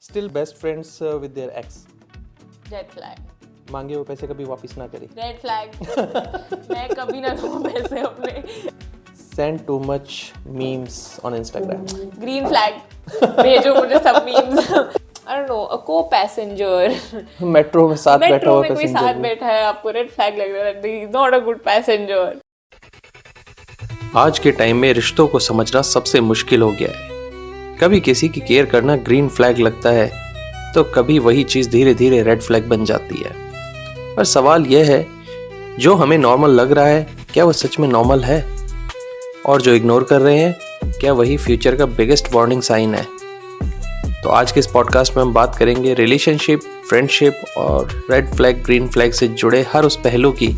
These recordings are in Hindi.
Still best friends with their ex. Red flag. मांगे हुए पैसे कभी वापस ना करे. Red flag. मैं कभी ना दूँ पैसे अपने. Send too much memes on Instagram. Green flag. भेजो मुझे सब memes. I don't know, a co-passenger. Metro में साथ बैठा मेट्रो हुआ में कोई पैसेंजर साथ भी. बैठा है, आपको रेड फ्लैग लग रहा है. He's not a good passenger. आज के टाइम में रिश्तों को समझना सबसे मुश्किल हो गया है. कभी किसी की केयर करना ग्रीन फ्लैग लगता है तो कभी वही चीज़ धीरे धीरे रेड फ्लैग बन जाती है. पर सवाल यह है, जो हमें नॉर्मल लग रहा है क्या वो सच में नॉर्मल है, और जो इग्नोर कर रहे हैं क्या वही फ्यूचर का बिगेस्ट वार्निंग साइन है. तो आज के इस पॉडकास्ट में हम बात करेंगे रिलेशनशिप, फ्रेंडशिप और रेड फ्लैग ग्रीन फ्लैग से जुड़े हर उस पहलू की.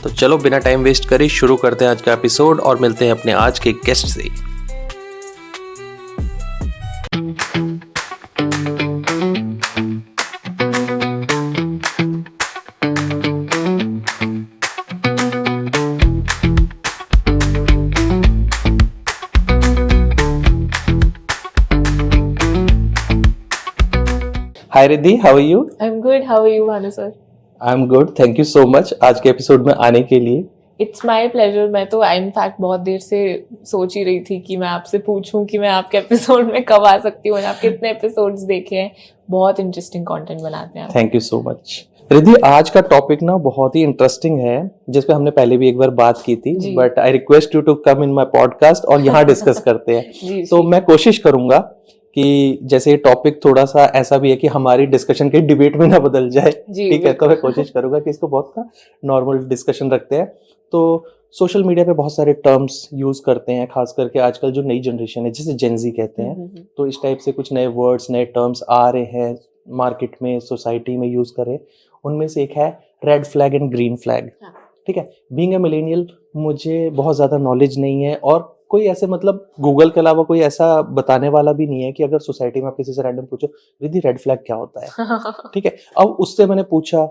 तो चलो बिना टाइम वेस्ट करे शुरू करते हैं आज का एपिसोड और मिलते हैं अपने आज के गेस्ट से. Hi Riddhi, how are you? I'm good. How are you, Bhanu sir? I'm good. Thank you so much आज के एपिसोड में आने के लिए. It's my pleasure. मैं तो इनफैक्ट बहुत देर से सोच ही रही थी कि मैं आपसे पूछूं कि मैं आपके एपिसोड में कब आ सकती हूँ. आप कितने एपिसोड्स देखे हैं, बहुत इंटरेस्टिंग कंटेंट बनाते हैं आप. Thank you so much. Riddhi, आज का टॉपिक ना बहुत ही इंटरेस्टिंग है जिस पे हमने पहले भी एक बार बात की थी, जी. But I request you to come in my podcast और यहाँ डिस्कस करते हैं. जी, तो जी. मैं कोशिश करूंगा कि जैसे टॉपिक थोड़ा सा ऐसा भी है कि हमारी डिस्कशन के डिबेट में ना बदल जाए. जी, ठीक है, तो मैं बिल्कुल. कोशिश करूंगा कि इसको बहुत ना नॉर्मल डिस्कशन रखते हैं. तो सोशल मीडिया पे बहुत सारे टर्म्स यूज करते हैं, खास करके आजकल जो नई जनरेशन है जिसे जेनजी कहते हैं. तो इस टाइप से कुछ नए वर्ड्स, नए टर्म्स आ रहे हैं मार्केट में, सोसाइटी में यूज करें. उनमें से एक है red flag and green flag. हाँ. ठीक है, बीइंग अ मिलेनियल मुझे बहुत ज्यादा नॉलेज नहीं है और कोई ऐसे मतलब गूगल के अलावा कोई ऐसा बताने वाला भी नहीं है कि अगर सोसाइटी में आप किसी से रैंडम पूछो रिद्धि रेड फ्लैग क्या होता है. ठीक है, अब उससे मैंने पूछा,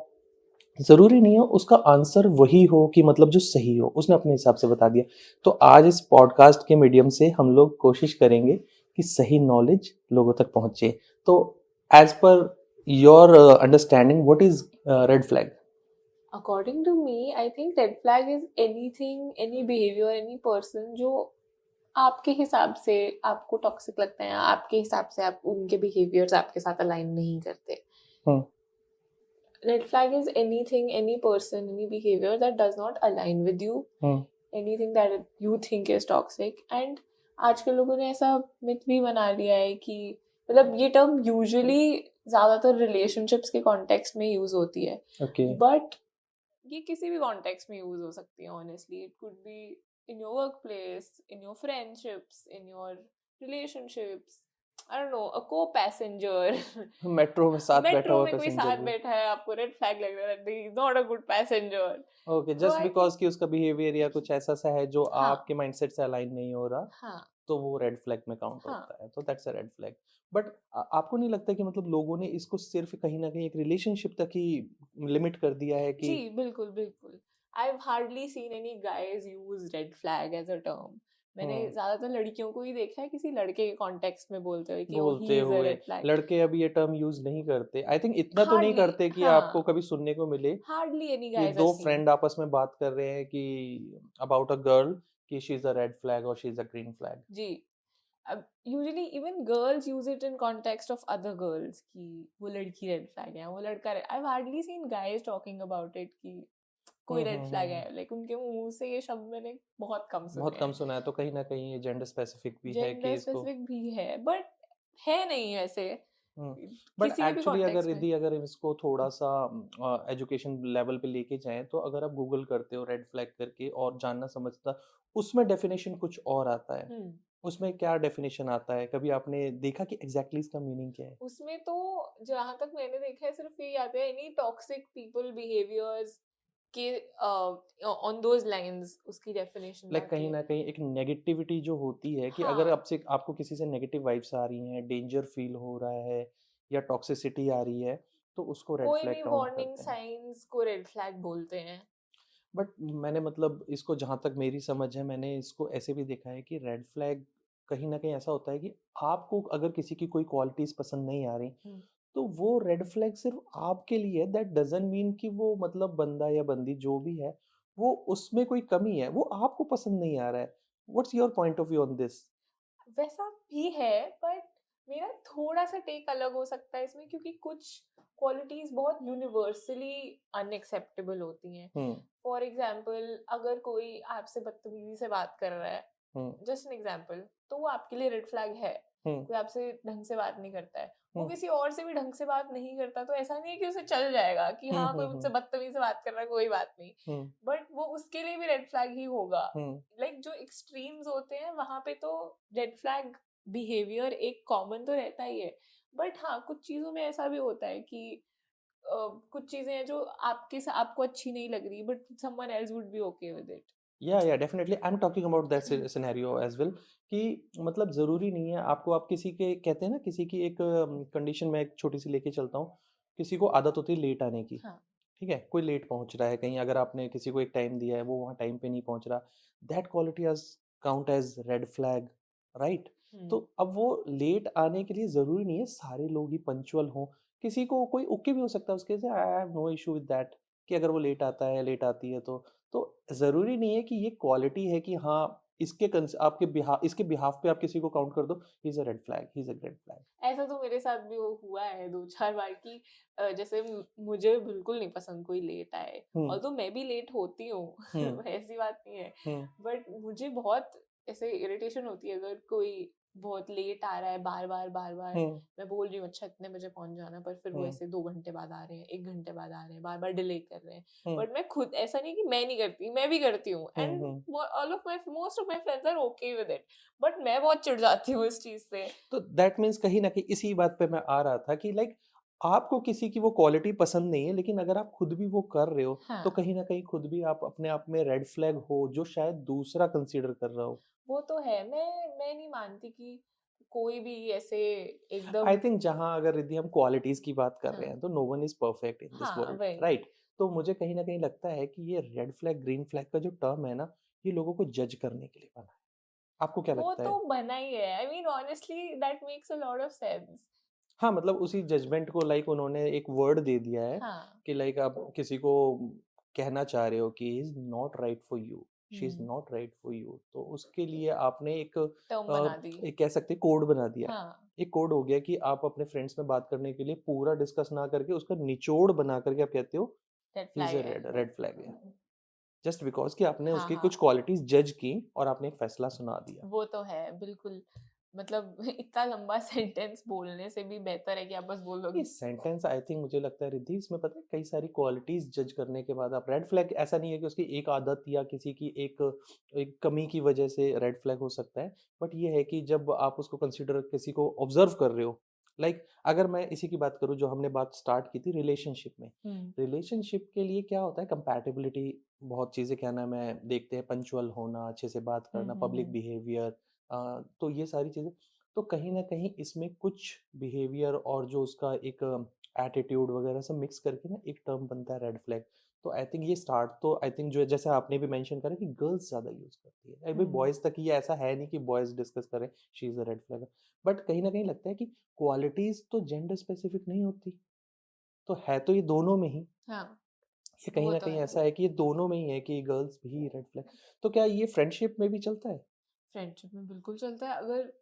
जरूरी नहीं है उसका आंसर वही हो कि मतलब जो सही हो, उसने अपने हिसाब से बता दिया. तो आज इस पॉडकास्ट के मीडियम से हम लोग कोशिश करेंगे कि सही नॉलेज लोगों तक पहुंचे. तो as per your understanding what is red flag? According to me, I think red flag is anything, any behavior, any person जो आपके हिसाब से आपको टॉक्सिक लगते हैं, आपके हिसाब से आप उनके बिहेवियर्स आपके साथ अलाइन नहीं करते. Red flag is anything, any person, any behavior that does not align with you, anything that you think is toxic. And आजकल लोगों ने ऐसा मिथ भी बना लिया है कि मतलब ये टर्म यूजुअली ज्यादातर रिलेशनशिप्स के कॉन्टेक्स्ट में यूज होती है. ओके. बट ये किसी भी कॉन्टेक्स्ट में यूज हो सकती है. Honestly it could be in your work place, in your friendships, in your relationships. I don't know, a co-passenger. Metro में साथ बैठा मेट्रो हुआ में कोई पैसेंजर साथ भी. बैठा है, आपको रेड फ्लैग लग रहा है. He's not a good passenger. Okay, तो जस्ट I बिकॉज think कि उसका बिहेवियर या कुछ ऐसा सा है जो हाँ. आपके माइंडसेट से अलाइन नहीं हो रहा, हाँ. तो वो रेड फ्लैग में काउंट हाँ. होता है. तो that's a red flag. But आपको नहीं लगता कि मतलब लोगों ने इसको सिर्फ कहीं ना कहीं एक रिलेशनशिप तक ही लिमिट कर दिया है कि जी बिल्कुल बिल्कुल. I've hardly seen any guys use red flag as a term. मैंने ज्यादातर लड़कियों को ही देखा है किसी लड़के के कॉन्टेक्स्ट में बोलते हुए कि oh, he बोलते is a हुए. red flag. लड़के अभी ये टर्म यूज नहीं करते. आई थिंक इतना तो नहीं Hardly. करते कि हाँ. आपको कभी सुनने को मिले Hardly any कि guys दो I've seen. फ्रेंड आपस में बात कर रहे हैं कि अबाउट अ गर्ल कि she is a red flag और she is a green flag. जी. अब usually even girls use it in context of other girls कि वो लड़की रेड फ्लैग है, वो लड़का red. I have hardly seen guys talking about it कि कोई रेड फ्लैग है. लाइक उनके मुंह से ये शब्द मैंने बहुत कम सुना है. तो कहीं ना कहीं ये जेंडर स्पेसिफिक भी है कि जेंडर इसको. स्पेसिफिक भी है बट है नहीं ऐसे बट किसी के भी एक्चुअली अगर कॉन्टेक्स्ट में. रिद्धि अगर इसको थोड़ा सा एजुकेशन लेवल पे लेके जाएं तो अगर आप गूगल करते हो रेड फ्लैग करके और जानना समझता, उसमें डेफिनेशन कुछ और आता है. उसमें क्या डेफिनेशन आता है, कभी आपने देखा कि एग्जैक्टली इसका मीनिंग क्या है? उसमें तो जहाँ तक मैंने देखा है सिर्फ यही आता है एनी टॉक्सिक पीपल बिहेवियर्स के ऑन दोज लाइंस उसकी डेफिनेशन लाइक कहीं ना कहीं एक नेगेटिविटी जो होती है कि अगर हाँ. आपको किसी से नेगेटिव वाइब्स आ रही हैं, डेंजर फील हो रहा है या टॉक्सिसिटी आ रही है, तो उसको रेड कोई फ्लैग भी काउंट वार्निंग करते हैं. साइंस को रेड फ्लैग बोलते हैं. बट मैंने मतलब इसको जहाँ तक मेरी समझ है, मैंने इसको ऐसे भी देखा है कि रेड फ्लैग कहीं ना कहीं ऐसा होता है कि आपको अगर किसी की कोई क्वालिटीज पसंद नहीं आ रही, हम्म, तो वो रेड फ्लैग सिर्फ आपके लिए, दैट डजंट मीन कि वो मतलब बंदा या बंदी जो भी है वो उसमें कोई कमी है, वो आपको पसंद नहीं आ रहा है। What's your point of view on this? वैसा भी है, बट मेरा थोड़ा सा टेक अलग हो सकता है इसमें, क्योंकि कुछ क्वालिटीज बहुत यूनिवर्सली अनएक्सेप्टेबल होती हैं। हम्म। फॉर एग्जाम्पल, अगर कोई आपसे बदतमीजी से बात कर रहा है, हम्म। जस्ट एन एग्जाम्पल, तो वो आपके लिए रेड फ्लैग है। हम्म। कोई आपसे ढंग से बात नहीं करता है, वो हम्म। किसी और से भी ढंग से बात नहीं करता, तो ऐसा नहीं है कि उसे चल जाएगा कि हाँ कोई मुझसे हम्म। बदतमीजी से बात कर रहा है, कोई बात नहीं, हम्म। बट वो उसके लिए भी रेड फ्लैग ही होगा। हम्म। लाइक जो एक्सट्रीम्स होते हैं वहां पे तो रेड फ्लैग बिहेवियर एक कॉमन तो रहता ही है, बट हाँ कुछ चीजों में ऐसा भी होता है कि कुछ चीजें हैं जो आपको अच्छी नहीं लग रही, but someone else would be okay with it. या definitely I am talking about that scenario as well, कि मतलब ज़रूरी नहीं है आपको, आप किसी के कहते हैं ना, किसी की एक कंडीशन में एक छोटी सी लेके चलता हूँ। किसी को आदत होती है लेट आने की, हाँ। ठीक है, कोई लेट पहुंच रहा है कहीं, अगर आपने किसी को एक टाइम दिया है वो वहाँ टाइम पे नहीं पहुंच रहा, that quality as count as red flag, right? तो हम्म। अब वो लेट आने के लिए ज़रूरी नहीं है सारे लोग ही पंचुअल हों, किसी को कोई ओके भी हो सकता है उसके से, I have no issue with that, कि अगर वो लेट आता है लेट आती है तो ज़रूरी नहीं है कि ये क्वालिटी है कि हाँ आपके बिहाफ, इसके बिहाफ पे आप किसी को काउंट कर दो, he is a red flag, he is a red flag. ऐसा तो मेरे साथ भी वो हुआ है दो चार बार की, जैसे मुझे बिल्कुल नहीं पसंद कोई लेट आए, हम्म। और तो मैं भी लेट होती हूँ हम्म। ऐसी बात नहीं है, हम्म। बट मुझे बहुत ऐसे इरिटेशन होती है अगर कोई बहुत लेट आ रहा है बार बार बार बार। हम्म। मैं बोल रही हूँ अच्छा इतने बजे पहुंच जाना, पर फिर वो हम्म। ऐसे 2 घंटे बाद आ रहे हैं, 1 घंटे बाद आ रहे हैं, बार बार डिले कर रहे हैं। हम्म। बट मैं खुद, ऐसा नहीं कि मैं नहीं करती, मैं भी करती हूँ, and hmm. All of my most of my friends are okay with it, but मैं बहुत चिढ़ जाती हूँ इस चीज से। तो दैट मीन्स कहीं ना कहीं इसी बात पे मैं आ रहा था कि लाइक आपको किसी की वो क्वालिटी पसंद नहीं है, लेकिन अगर आप खुद भी वो कर रहे हो तो हाँ, कहीं ना कहीं खुद भी आप अपने आप में रेड फ्लैग हो, जो शायद दूसरा कंसीडर कर रहा हो। वो तो है। मैं नहीं मानती कि कोई भी ऐसे एकदम। आई थिंक जहां अगर यदि हम क्वालिटीज की बात कर रहे हाँ, हैं तो no one is perfect in this हाँ, वर्ल्ड, वही। राइट? तो मुझे कहीं ना कहीं लगता है कि ये रेड फ्लैग ग्रीन फ्लैग का जो टर्म है ना, ये लोगों को जज करने के लिए बना है। आपको क्या वो लगता तो है? बना ही है, I mean honestly that makes a lot of sense. हाँ, मतलब उसी जजमेंट को लाइक उन्होंने एक वर्ड दे दिया है हाँ। कि लाइक आप किसी को कहना चाह रहे हो कि is not right for you, she is hmm. Not right for you, तो उसके लिए आपने टर्म बना दी। एक कह सकते कोड बना दिया है। हाँ। एक कोड हो गया कि आप अपने फ्रेंड्स में बात करने के लिए पूरा डिस्कस ना करके उसका निचोड़ बना करके आप कहते हो रेड इज फ्लैग ए है। रेड फ्लैग है, जस्ट बिकॉज कि आपने हाँ, उसकी हाँ, कुछ क्वालिटीज जज की और आपने एक फैसला सुना दिया। वो तो है बिल्कुल। मतलब इतना लंबा सेंटेंस बोलने से भी बेहतर है कि आप बस बोल दो ये कि सेंटेंस आई थिंक मुझे लगता है रिद्धि, इसमें पता है कई सारी क्वालिटीज जज करने के बाद आप रेड फ्लैग, ऐसा नहीं है कि उसकी एक आदत या किसी की एक कमी की वजह से रेड फ्लैग हो सकता है, बट ये है कि जब आप उसको कंसिडर किसी को ऑब्जर्व कर रहे हो, लाइक अगर मैं इसी की बात करूं जो हमने बात स्टार्ट की थी रिलेशनशिप में, हम्म, रिलेशनशिप के लिए क्या होता है, कंपैटिबिलिटी, बहुत चीज़ें क्या नाम है देखते हैं, पंचुअल होना, अच्छे से बात करना, पब्लिक बिहेवियर, तो ये सारी चीज़ें, तो कहीं ना कहीं इसमें कुछ बिहेवियर और जो उसका एक एटीट्यूड वगैरह सब मिक्स करके ना एक टर्म बनता है रेड फ्लैग। तो आई थिंक ये स्टार्ट तो आई थिंक जो है, जैसे आपने भी मेंशन करा कि गर्ल्स ज़्यादा यूज़ करती है, अभी हम्म। बॉयज़ तक ये ऐसा है नहीं कि बॉयज़ डिस्कस करें she is a red flag, but कहीं ना कहीं लगता है कि क्वालिटीज़ तो जेंडर स्पेसिफिक नहीं होती, तो है तो ये दोनों में ही, हाँ, ये कहीं वो ना तो कहीं है। ऐसा है कि ये दोनों में ही है कि गर्ल्स भी रेड फ्लैग, तो क्या ये फ्रेंडशिप में भी चलता है? फ्रेंडशिप में बिल्कुल चलता है। अगर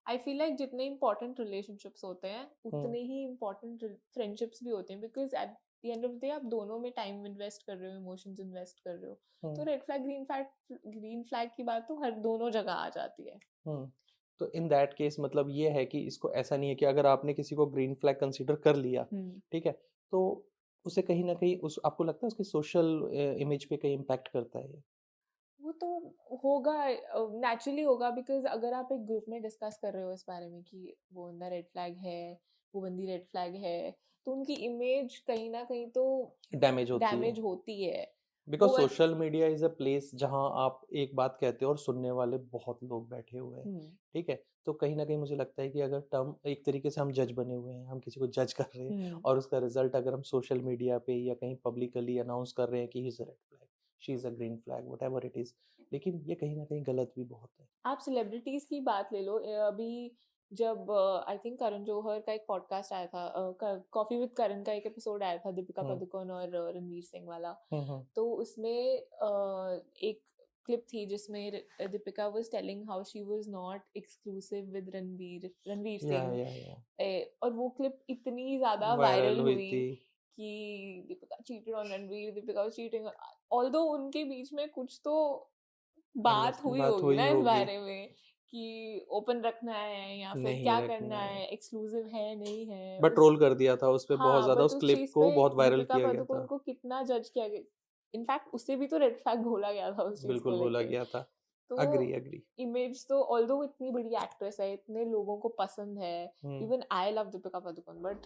आई फील लाइक जितने इंपॉर्टेंट रिलेशनशिप्स होते हैं हम्म। उतने ही इंपॉर्टेंट फ्रेंडशिप्स भी होते हैं, because at the end of the day आप दोनों में टाइम इन्वेस्ट कर रहे हो, इमोशंस इन्वेस्ट कर रहे हो, तो हम्म। रेड फ्लैग ग्रीन फ्लैग की बात तो हर दोनों जगह आ जाती है। हम्म। तो इन दैट केस मतलब ये है कि इसको ऐसा नहीं है कि अगर आपने किसी को ग्रीन फ्लैग कंसीडर कर लिया, हम्म। ठीक है, तो उसे कहीं ना कहीं उस आपको लगता है उसके सोशल इमेज पे कहीं इम्पैक्ट करता है ये? वो तो होगा, नेचुरली होगा, बिकॉज अगर आप एक ग्रुप में डिस्कस कर रहे हो इस बारे में कि वो बंदा रेड फ्लैग है, वो बंदी रेड फ्लैग है, तो उनकी इमेज कहीं ना कहीं तो डैमेज होती है, डैमेज होती है। बिकॉज वो social media is a place जहां आप एक बात कहते हो और सुनने वाले बहुत लोग बैठे हुए हैं, हम्म, ठीक है, तो कहीं ना कहीं मुझे लगता है कि अगर टर्म एक तरीके से हम जज बने हुए हैं, हम किसी को जज कर रहे हैं हम्म, और उसका रिजल्ट अगर हम सोशल मीडिया पे या कहीं पब्लिकली अनाउंस कर रहे हैं कि ही is a red flag, she is a green flag, what ever it is, लेकिन ये कहीं ना कहीं गलत भी बहुत है। आप सेलिब्रिटीज की बात ले लो, अभी जब आई थिंक करण जौहर का एक पॉडकास्ट आया था, कॉफी विद करण का एक एपिसोड आया था, दीपिका हम्म पादुकोण और रणवीर सिंह वाला। हम्म तो उसमें एक क्लिप थी जिसमें Deepika was telling how she was not exclusive with Ranveer Singh. या और वो क्लिप इतनी ज्यादा वायरल वायरल हुई हुई थी। कि Deepika cheated on Ranveer, Deepika was cheating, although उनके बीच में कुछ तो बात हुई बात होगी हुई ना इस होगी। बारे में कि ओपन रखना है या फिर नहीं क्या रखना करना है, है, एक्सक्लूसिव है नहीं है बट उस। ट्रोल कर दिया था उस पे बहुत हाँ ज्यादा, बट उस उस क्लिप चीज को पे बहुत वायरल दीपिका किया गया पादुकोण था। को कितना जज किया गया। इनफैक्ट उससे भी तो रेड फ्लैग बोला गया था उस चीज को बिल्कुल बोला लेके। गया था। तो अग्री अग्री। इमेज तो ऑल्दो वो इतनी बड़ी एक्ट्रेस है, इतने लोगों को पसंद है, even I love Deepika Padukone, but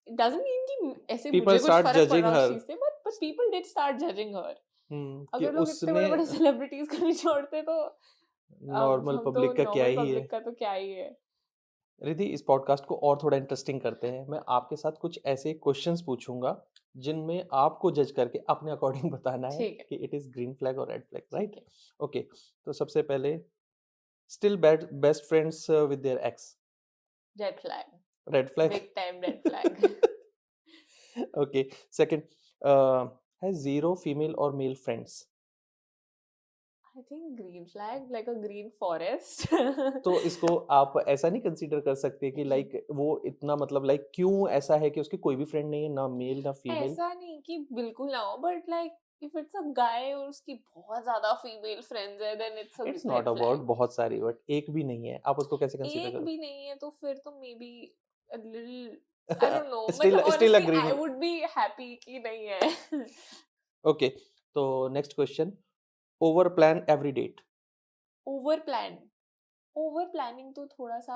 it doesn't mean कि ऐसे पीपल मुझे कुछ स्टार्ट फर्क पड़ जजिंग रहा उस हर। चीज से, but people did start judging her. कि अगर लोग इतने उसने बड़े बड़े सेलिब्रिटीज को नहीं छोड़ते तो अब नॉर्मल हम तो पब्लिक का क्या नॉर्मल ही है। पब्लिक का तो क्या ही है। रिधि, इस पॉडकास्ट को और थोड़ा इंटरेस्टिंग करते हैं। मैं आपके साथ कुछ ऐसे क्वेश्चंस पूछूंगा जिनमें आपको जज करके अपने अकॉर्डिंग बताना है ठीक है, कि इट इज ग्रीन फ्लैग और रेड फ्लैग, ठीक राइट? है। ओके, तो सबसे पहले, still best friends with their ex, red flag, red flag. Big time red flag. Okay, second, has zero female और male friends, I think green flag, like a green forest. तो इसको आप ऐसा नहीं कंसीडर कर सकते कि लाइक वो इतना, मतलब लाइक क्यों ऐसा है कि उसके कोई भी फ्रेंड नहीं है, ना मेल ना फीमेल? ऐसा नहीं कि बिल्कुल ना हो, but like if it's a guy और उसकी बहुत ज्यादा फीमेल फ्रेंड्स है, then it's a it's red not about flag. बहुत सारी, बट एक भी नहीं है, आप उसको कैसे कंसीडर एक करोगे? भी नहीं है तो फिर तो maybe a little, I don't know, still मतलब स्टिल ऑनेस्टली अग्री आई में? वुड बी हैप्पी कि नहीं है। ओके, तो next question, over plan every date. Over plan, over planning तो थोड़ा सा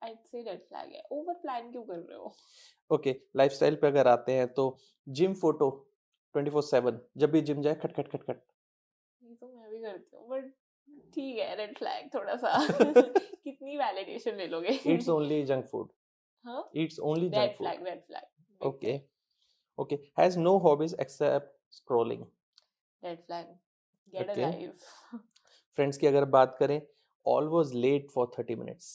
आई से रेड फ्लैग है। ओवर प्लान क्यों कर रहे हो? ओके, लाइफस्टाइल पे अगर आते हैं तो जिम फोटो 24/7, जब भी जिम जाए खट खट खट खट। ये तो मैं भी करती हूँ, बट ठीक है, रेड फ्लैग थोड़ा सा। कितनी वैलिडेशन ले लोगे? ईट्स ओनली जंक फूड, हाँ, eats only junk red food. Flag, red flag, big okay, time. Okay, has no hobbies except scrolling. Red flag, get a okay, life. Friends की अगर बात करें, always late for 30 minutes,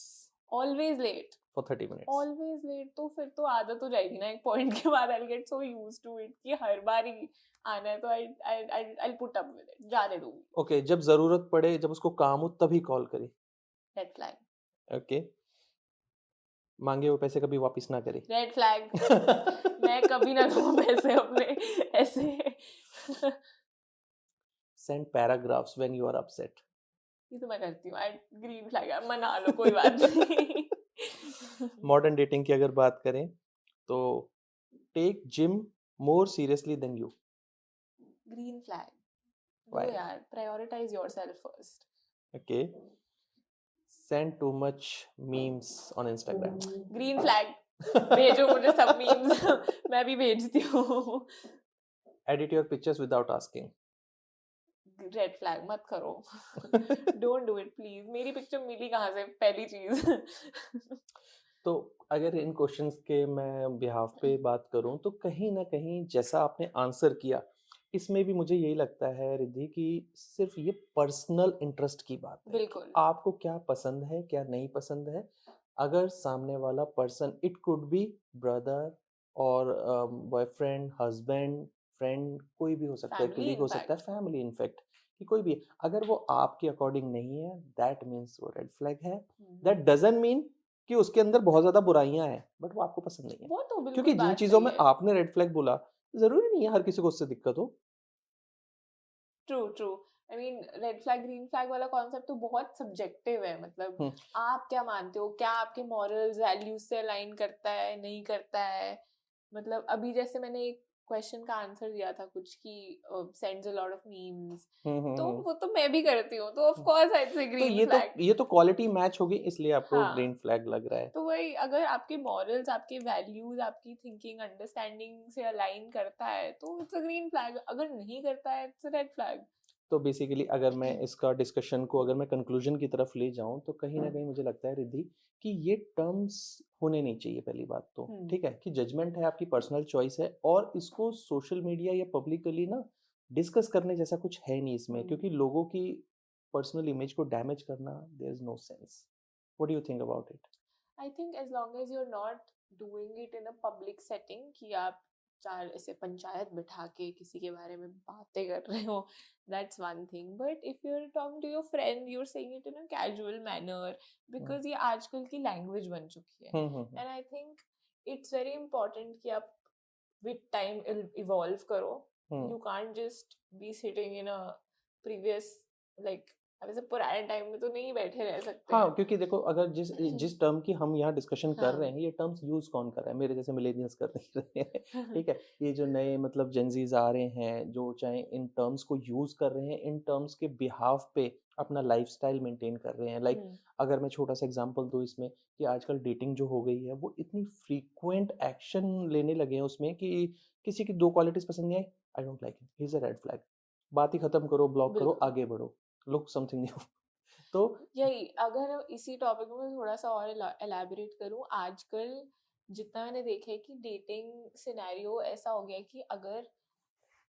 always late, for 30 minutes. Always late तो फिर तो आदत हो जाएगी ना एक पॉइंट के बाद। I get so used to it कि हर बार ही आना है, तो I put up with it, जाने दूंगी। ओके, जब जरूरत पड़े, जब उसको काम हो तभी कॉल करे। रेड फ्लैग, ओके, मांगे हुए पैसे कभी वापस ना करे। रेड फ्लैग, मैं कभी ना दूं पैसे अपने ऐसे। Send paragraphs when you are upset. ये तो मैं करती हूँ। आई ग्रीन फ्लैग है, मना लो कोई बात नहीं। मॉडर्न डेटिंग की अगर बात करें तो take him more seriously than you. Green flag, no why? यार, prioritise yourself first. Okay, send too much memes on Instagram. Green flag, भेजो मुझे सब मीम्स। मैं भी भेजती हूँ। Edit your pictures without asking. Red flag, मत करो। Don't do it please. मेरी पिक्चर मिली कहाँ से, पहली चीज। तो अगर इन क्वेश्चंस के मैं बिहाफ पे बात करूं तो कहीं ना कहीं जैसा आपने आंसर किया, इसमें भी मुझे यही लगता है रिद्धि कि सिर्फ ये पर्सनल इंटरेस्ट की बात है कि बिल्कुल, आपको क्या पसंद है क्या नहीं पसंद है। अगर सामने वाला person, it could be brother और बॉयफ्रेंड, हस्बैंड, फ्रेंड, कोई भी हो सकता है, फैमिली कलीग हो सकता है, इनफैक्ट। फैमिली इनफैक्ट, कि कोई भी, अगर वो आपके अकॉर्डिंग नहीं है, दैट मीन्स वो रेड फ्लैग है। दैट डजंट मीन कि उसके अंदर बहुत ज्यादा बुराइयां हैं, बट वो आपको पसंद नहीं है। वो तो बिल्कुल क्योंकि जिन बात चीजों सही में है। आपने रेड फ्लैग बोला, जरूरी नहीं है हर किसी को उससे दिक्कत हो। True true. I mean red flag green flag वाला कॉन्सेप्ट तो बहुत सब्जेक्टिव है, मतलब हम्म, आप क्या मानते हो, क्या आपके मॉरल्स वैल्यूज से अलाइन करता है नहीं करता है। मतलब अभी जैसे मैंने एक क्वेश्चन का आंसर दिया था कुछ कि sends a lot of memes, तो हम्म। वो तो मैं भी करती हूँ, तो ऑफ कोर्स आई से तो ग्रीन फ्लैग। ये तो क्वालिटी मैच होगी, इसलिए आपको ग्रीन हाँ, फ्लैग लग रहा है। तो वही, अगर आपके मॉरल्स, आपके वैल्यूज, आपकी थिंकिंग अंडरस्टैंडिंग से अलाइन करता है तो इट्स अ ग्रीन फ्लैग, अगर नहीं करता है इट्स अ रेड फ्लैग। तो बेसिकली अगर मैं इसका डिस्कशन को, अगर मैं कंक्लूजन की तरफ ले जाऊं, तो कहीं ना कहीं मुझे लगता है रिद्धि कि ये टर्म्स होने नहीं चाहिए। पहली बात तो ठीक है कि जजमेंट है, आपकी पर्सनल चॉइस है, और इसको सोशल मीडिया या पब्लिकली ना डिस्कस करने जैसा कुछ है नहीं इसमें, हम्म। क्योंकि लोगों की पर्सनल इमेज को डैमेज करना, there is no sense. What do you think about it? I think as long as you are not doing it in a public setting कि आप चार ऐसे पंचायत बिठा के किसी के बारे में बातें कर रहे हो, that's one thing. But if you are talking to your friend, you are saying it in a casual manner, because ये आजकल की लैंग्वेज बन चुकी है. Hmm. And I think it's very important कि आप with time evolve करो. हम्म. You can't just be sitting in a previous, like अब ऐसे पुराने टाइम में तो नहीं बैठे रह सकते हाँ, हैं. क्योंकि देखो, अगर जिस टर्म की हम यहाँ डिस्कशन कर रहे हाँ. हैं, ये टर्म्स यूज कौन कर रहा है? मेरे जैसे मिलेनियल्स कर नहीं रहे हैं. ठीक है, ये जो नए मतलब जेंजीज आ रहे हैं, जो चाहे इन टर्म्स को यूज कर रहे हैं, इन टर्म्स के बिहाफ पे अपना लाइफस्टाइल मेंटेन कर रहे हैं. लाइक अगर मैं छोटा सा एग्जांपल दूं इसमें, कि आजकल डेटिंग जो हो गई है, वो इतनी फ्रीक्वेंट एक्शन लेने लगे हैं उसमें, कि किसी की दो क्वालिटीज पसंद नहीं आई, I don't like him, he is a red flag. बात ही खत्म करो, ब्लॉक करो, बिल्कुल. आगे बढ़ो, लुक समथिंग न्यू. तो यही, अगर इसी टॉपिक में थोड़ा सा और एलैबोरेट करूं, आजकल जितना मैंने देखा है कि डेटिंग सिनेरियो ऐसा हो गया है कि अगर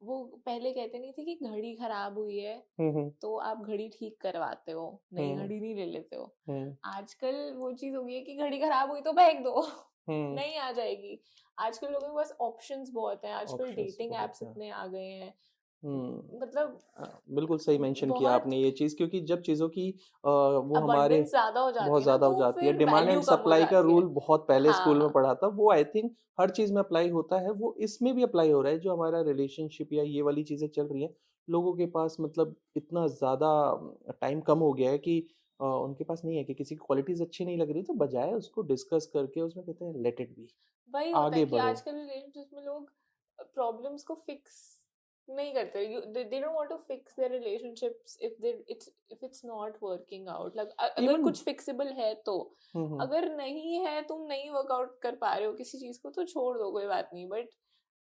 वो पहले कहते नहीं थे कि घड़ी खराब हुई है हम्म. तो आप घड़ी ठीक करवाते हो, नई हम्म. घड़ी नहीं ले लेते हो. हम्म. आजकल वो चीज हो गई है कि घड़ी खराब हुई तो फेंक दो. हम्म. नहीं आ जाएगी. आजकल लोगों के पास ऑप्शंस बहुत हैं, आजकल ऑप्शंस डेटिंग बहुत एप्स हैं. इतने आ गए हैं. हम्म. मतलब बिल्कुल सही मेंशन किया बहुत आपने ये चीज़, क्योंकि जब चीज़ों की वो हमारे अबंडेंस ज्यादा हो जाती बहुत है ना, ज़्यादा हो तो जाती है, फिर डिमांड वैल्यू एंड कम हो सप्लाई का जाती है. रूल बहुत पहले स्कूल में हाँ. पढ़ा था, वो आई थिंक हर चीज़ में अप्लाई होता है, वो इसमें भी अप्लाई हो रहा है. जो हमारा रिलेशनशिप या ये वाली चीज़ें चल रही हैं, लोगों के पास मतलब इतना ज़्यादा टाइम कम हो गया है कि उनके पास नहीं है, कि किसी की क्वालिटीज़ अच्छी नहीं लग रही, तो बजाय उसको डिस्कस करके उसमें कहते हैं लेट इट बी, वही होता है आगे कि बढ़ो. आजकल रिलेशनशिप में लोग प्रॉब्लम्स को फिक्स नहीं करते. They don't want to fix their relationships if it's not working out. Like अगर इवन कुछ फिक्सिबल है तो, हम्म. अगर नहीं है, तुम नहीं वर्कआउट कर पा रहे हो किसी चीज को, तो छोड़ दो, कोई बात नहीं. But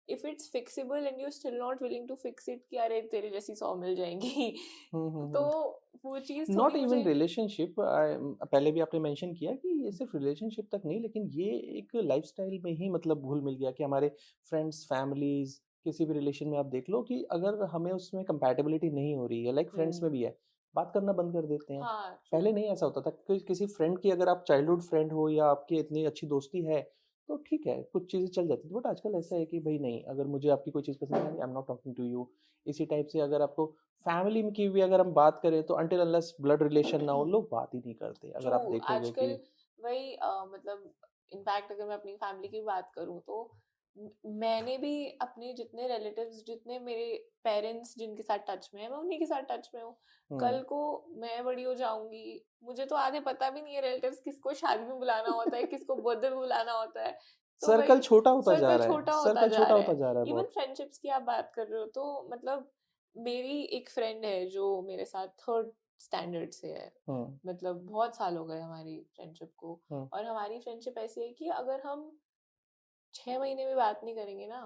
if it's fixable and you still not willing to fix it, कि अरे तेरे जैसी 100 मिल जाएंगी, तो हम्म. वो चीज नॉट थोड़ी इवन मुझे. रिलेशनशिप, पहले भी आपने मेंशन किया कि ये सिर्फ रिलेशनशिप तक नहीं, लेकिन ये एक लाइफस्टाइल में ही मतलब घुल मिल गया, कि हमारे फ्रेंड्स, फैमिलीज, किसी भी रिलेशन में आप देख लो, कि अगर हमें उसमें कंपैटिबिलिटी नहीं हो रही है, लाइक फ्रेंड्स में हम्म. भी है, बात करना बंद कर देते हैं. हाँ, ट्रू. पहले नहीं ऐसा होता था कि किसी फ्रेंड की, अगर आप चाइल्डहुड फ्रेंड हो या आपकी इतनी अच्छी दोस्ती है, तो ठीक है, कुछ चीज़ें चल जाती थी. बट आजकल ऐसा है कि भाई नहीं, अगर मुझे आपकी कोई चीज़ पसंद नहीं, I am not talking to you. इसी टाइप से अगर आपको फैमिली में की भी अगर हम बात करें, तो अनटिल अनलेस ब्लड रिलेशन ना हो, लोग बात ही नहीं करते. अगर ट्रू. आप देखोगे कि आजकल वही मतलब इनफैक्ट अगर मैं अपनी फैमिली की बात करूँ तो मैंने भी अपने जितने रिलेटिव्स, जितने मेरे पेरेंट्स जिनके साथ टच में है, मैं उन्हीं के साथ टच में हूँ. हम्म. कल को मैं बड़ी हो जाऊंगी, मुझे तो आधे पता भी नहीं है रिलेटिव्स किसको शादी में बुलाना होता है, किसको बर्थडे में बुलाना होता है. तो सर्कल वही छोटा होता जा सर्कल रहा है, छोटा होता सर्कल जा छोटा रहा होता है. जा रहा है इवन बहुत. फ्रेंडशिप्स की आप बात कर रहे हो तो मतलब मेरी एक फ्रेंड है जो मेरे साथ थर्ड स्टैंडर्ड से है. हम्म. मतलब बहुत साल हो गए हमारी फ्रेंडशिप को. हम्म. और हमारी फ्रेंडशिप ऐसी है कि अगर हम 6 महीने में बात नहीं करेंगे ना,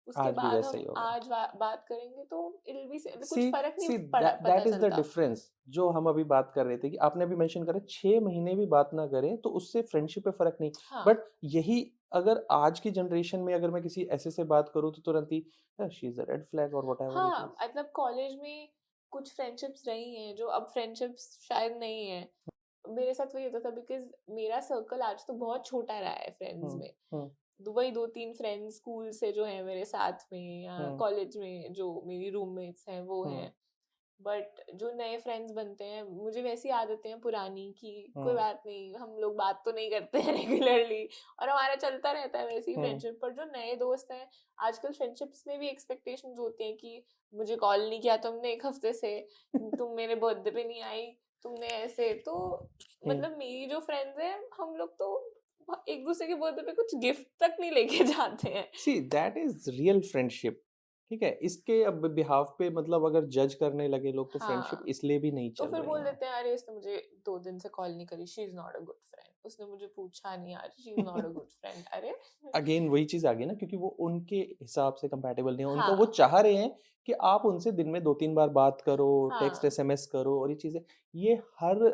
उसके आज भी बाद वैसा ही हम होगा. आज बात करेंगे तो इट बी सी कुछ फर्क नहीं सी पड़ा, पता दैट इज द चलता. डिफरेंस, जो हम अभी बात कर रहे थे, कि आपने अभी मेंशन करा 6 महीने भी बात ना करें तो उससे फ्रेंडशिप पे फर्क नहीं. हाँ. बट यही अगर आज की जनरेशन में अगर मैं किसी ऐसे से बात करूं, तो तुरंत ही she is a red flag और व्हाटएवर इट हाँ, इज. मतलब कॉलेज में कुछ फ्रेंडशिप्स रही हैं जो अब फ्रेंडशिप्स शायद नहीं है. मेरे साथ वही होता था बिकॉज मेरा सर्कल आज तो बहुत छोटा रहा है फ्रेंड्स हम्म. में. हम्म. वही 2-3 फ्रेंड्स स्कूल से जो है मेरे साथ में, या हम्म. कॉलेज में जो मेरी रूममेट्स हैं वो हम्म. हैं. बट जो नए फ्रेंड्स बनते हैं, मुझे वैसी आदतें हैं पुरानी कि कोई हम्म. बात नहीं, हम लोग बात तो नहीं करते हैं रेगुलरली, और हमारा चलता रहता है वैसी हम्म. फ्रेंडशिप. पर जो नए दोस्त हैं, आजकल फ्रेंडशिप्स में भी एक्सपेक्टेशंस होती हैं कि मुझे कॉल नहीं किया तुमने 1 हफ्ते से, तुम मेरे बर्थडे पे नहीं आई, तुमने ऐसे तो. हम्म. मतलब मेरी जो फ्रेंड्स हैं, हम लोग तो एक दूसरे के बर्थडे पे कुछ गिफ्ट तक नहीं लेके जाते हैं. See that is real friendship. ठीक है, इसके अब बिहाफ पे मतलब अगर जज करने लगे लोग, तो फ्रेंडशिप हाँ, इसलिए भी नहीं तो चल फिर रही बोल है. देते हैं अरे इसने मुझे 2 दिन से कॉल नहीं करी, she is not a good friend, उसने मुझे पूछा नहीं आज, she is not a good friend. अरे अगेन वही चीज आ गई ना, क्योंकि वो उनके हिसाब से कंपैटिबल नहीं है. उनका वो हाँ. चाह रहे हैं कि आप उनसे दिन में 2-3 बार बात करो, टेक्स्ट हाँ. एसएमएस करो, और ये चीजें, ये हर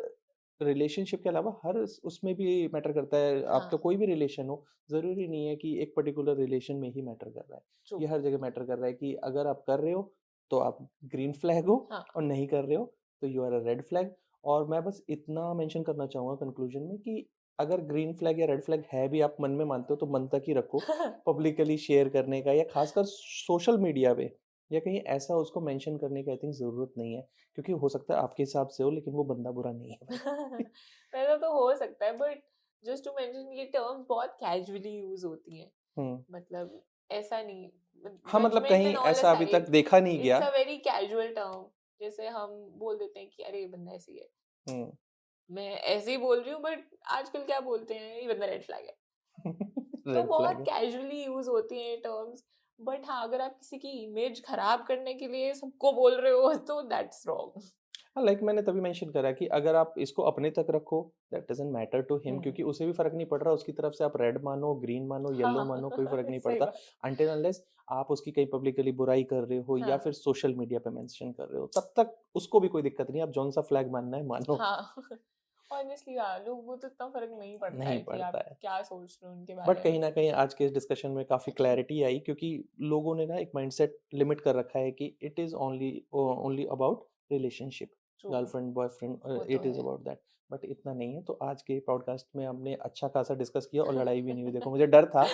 रिलेशनशिप के अलावा हर उसमें भी मैटर करता है. आपका हाँ. कोई भी रिलेशन हो, जरूरी नहीं है कि एक पर्टिकुलर रिलेशन में ही मैटर कर रहा है. ट्रू. ये हर जगह मैटर कर रहा है, कि अगर आप कर रहे हो, तो आप ग्रीन फ्लैग हो, हाँ और नहीं कर रहे हो तो you are a red flag. और मैं बस इतना मेंशन करना चाहूँगा कंक्लूजन में कि अगर ग्रीन फ्लैग या रेड फ्लैग है भी आप मन में मानते हो तो मन तक ही रखो। पब्लिकली शेयर करने का या खासकर सोशल मीडिया पे या कहीं ऐसा उसको मेंशन करने की आई थिंक ज़रूरत नहीं है, क्योंकि हो सकता है आपके हिसाब से हो लेकिन वो बंदा बुरा नहीं है भाई। वैसा तो हो सकता है, बट जस्ट टू मेंशन ये टर्म्स बहुत कैजुअली यूज होती हैं, हुँ। मतलब ऐसा नहीं, हाँ, मतलब जजमेंट कहीं एंड ऑल ऐसा अभी तक असाइड, देखा नहीं इट्स गया। A very casual term. जैसे हम बोल देते हैं कि अरे ये बंदा ऐसी है, हुँ। मैं ऐसे ही बोल रही हूँ, बट आजकल क्या बोलते हैं, ये बंदा रेड फ्लैग है। तो रेड बहुत फ्लैग है। कैजुअली यूज होती हैं ये टर्म्स। बट हाँ, अगर आप किसी की इमेज खराब करने के लिए सबको बोल रहे हो तो दैट्स रॉन्ग। हाँ, लाइक मैंने तभी मेंशन करा कि अगर आप इसको अपने तक रखो, that doesn't matter to him, क्योंकि उसे भी फ़र्क नहीं पड़ रहा उसकी तरफ से आप रेड मानो, ग्रीन मानो, येलो हाँ मानो, कोई फ़र्क नहीं सही पड़ता। बात। अनटिल अनलेस आप उसकी कहीं पब्लिकली बुराई कर रहे हो या हाँ फिर सोशल मीडिया पे मेंशन कर रहे हो, तब तक उसको भी कोई दिक्कत नहीं है, आप जौन-सा फ्लैग मानना है मानो। हाँ ऑनेस्टली हाँ, लोगों को तो इतना फर्क नहीं पड़ता नहीं है कि पड़ता आप है। क्या सोच रहे हो उनके बट बारे में। कहीं न कहीं आज के इस डिस्कशन में काफ़ी क्लैरिटी आई, क्योंकि लोगों ने ना एक माइंडसेट लिमिट कर रखा है कि it is only about relationship, true, girlfriend, boyfriend, वो तो इट इज़ है। About that. बट इतना नहीं है, तो आज के पॉडकास्ट में हमने अच्छा खासा डिस्कस किया और लड़ाई भी नहीं हुई। देखो मुझे डर था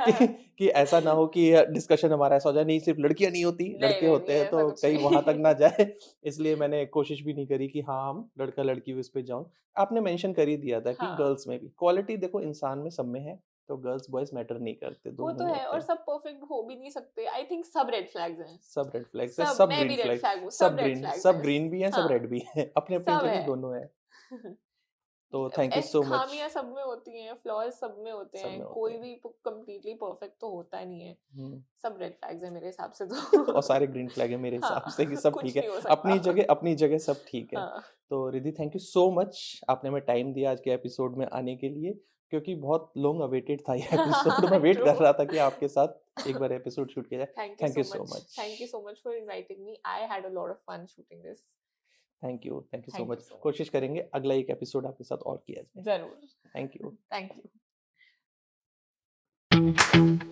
कि कि ऐसा ना हो कि डिस्कशन हमारा ऐसा हो जाए, नहीं सिर्फ लड़कियाँ नहीं होती, नहीं लड़के नहीं नहीं, होते हैं, ऐसा तो कुछ कहीं वहाँ तक ना नहीं। जाए। इसलिए मैंने कोशिश भी नहीं करी कि हाँ, हम लड़का-लड़की उस पे जाऊँ। आपने मेंशन कर ही दिया था कि हाँ गर्ल्स में भी क्वालिटी देखो इंसान में सब में है, तो गर्ल्स बॉयज मैटर नहीं करते, वो दोनों तो ही है, होते और हैं। सब परफेक्ट हो भी नहीं सकते। आई थिंक सब रेड फ्लैग्स हैं। सब रेड फ्लैग्स है, सब, सब मैं ग्रीन भी रेड फ्लैग, फ्लैग हूँ, सब रेड फ्लैग्स सब हैं। ग्रीन भी हैं, सब हाँ रेड भी हैं। अपनी-अपनी सब जगह है। दोनों हैं। तो थैंक यू ऐसी सो मच। खामियां सब में होती हैं, फ्लॉज सब में होते सब हैं, में होते कोई हैं। भी कंप्लीटली परफेक्ट तो होता नहीं है। हुँ। सब रेड फ्लैग्स हैं मेरे हिसाब से और तो। सारे ग्रीन फ्लैग है मेरे हिसाब हाँ से कि सब ठीक कुछ है। नहीं हो सकता। अपनी जगह सब ठीक है। हाँ तो Riddhi, thank you so much, आपने हमें टाइम दिया आज के एपिसोड में आने के लिए, क्योंकि बहुत लॉन्ग अवेटेड था ये एपिसोड। मैं वेट ट्रू। कर रहा था कि आपके साथ एक बार एपिसोड शूट किया जाए। Thank you thank you so so much, much. Thank you so much for inviting me. I had a lot of fun shooting this. Thank you so thank you much. So कोशिश मच। करेंगे अगला एक एपिसोड आपके साथ और किया जाए। जरूर। Thank you. Thank you.